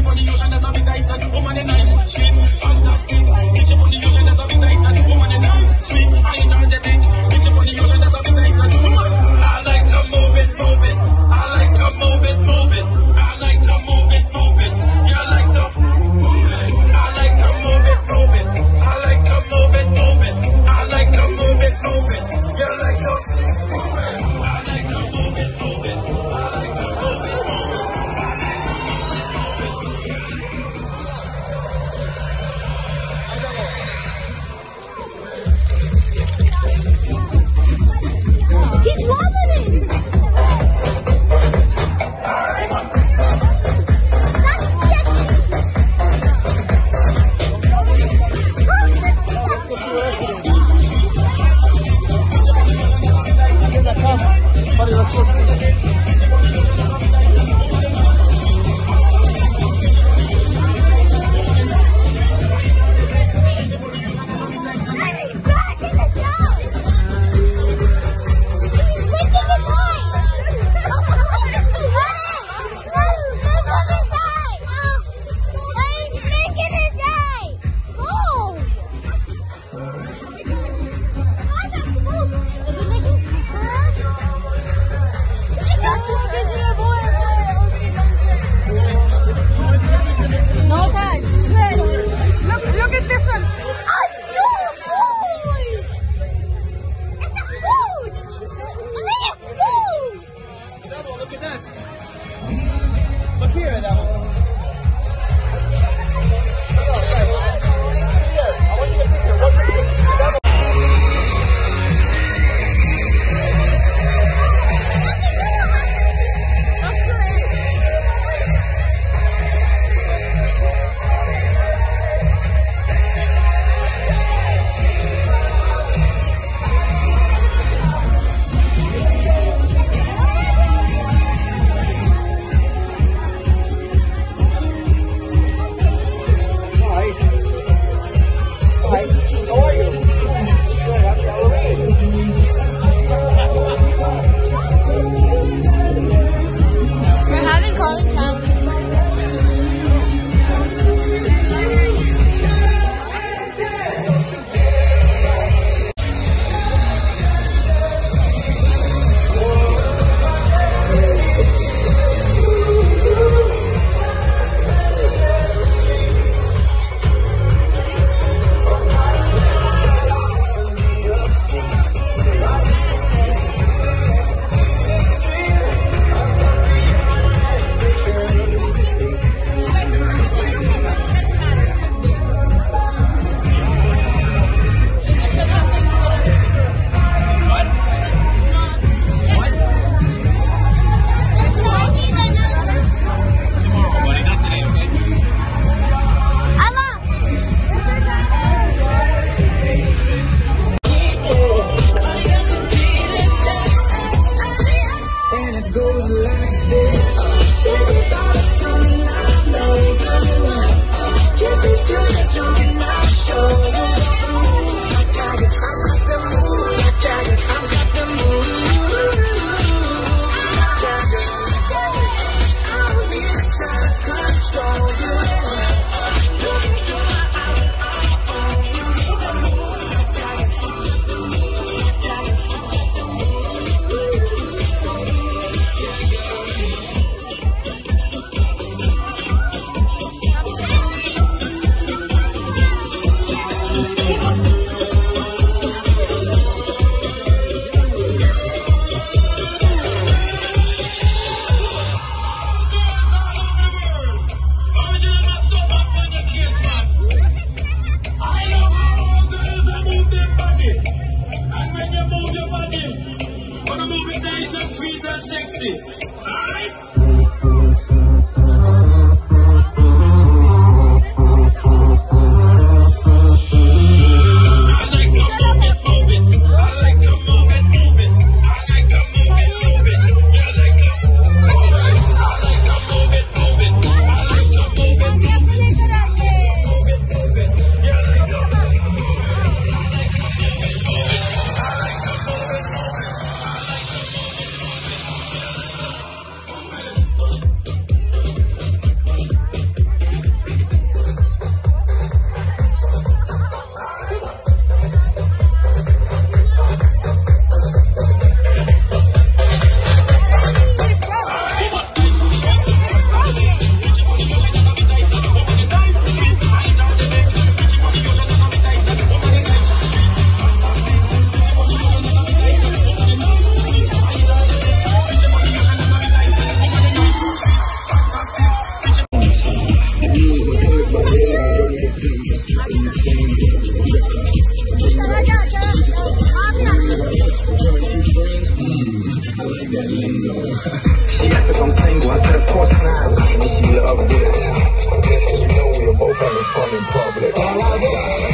on the ocean that a bit tight and woman is nice, sweet, fantastic. Bitch up on the ocean that a bit tight and woman is nice, sweet, I energetic. Bitch up on the ocean that a bit tight and woman. I like to move it, move it. I like to move it, move it. I like to move it, move it. You like to move it. I like to move it, move it. I like to move it, move it. I like to move it, move it. You like to move it. I like to move it, move it. I like to move it, move it. fun in public.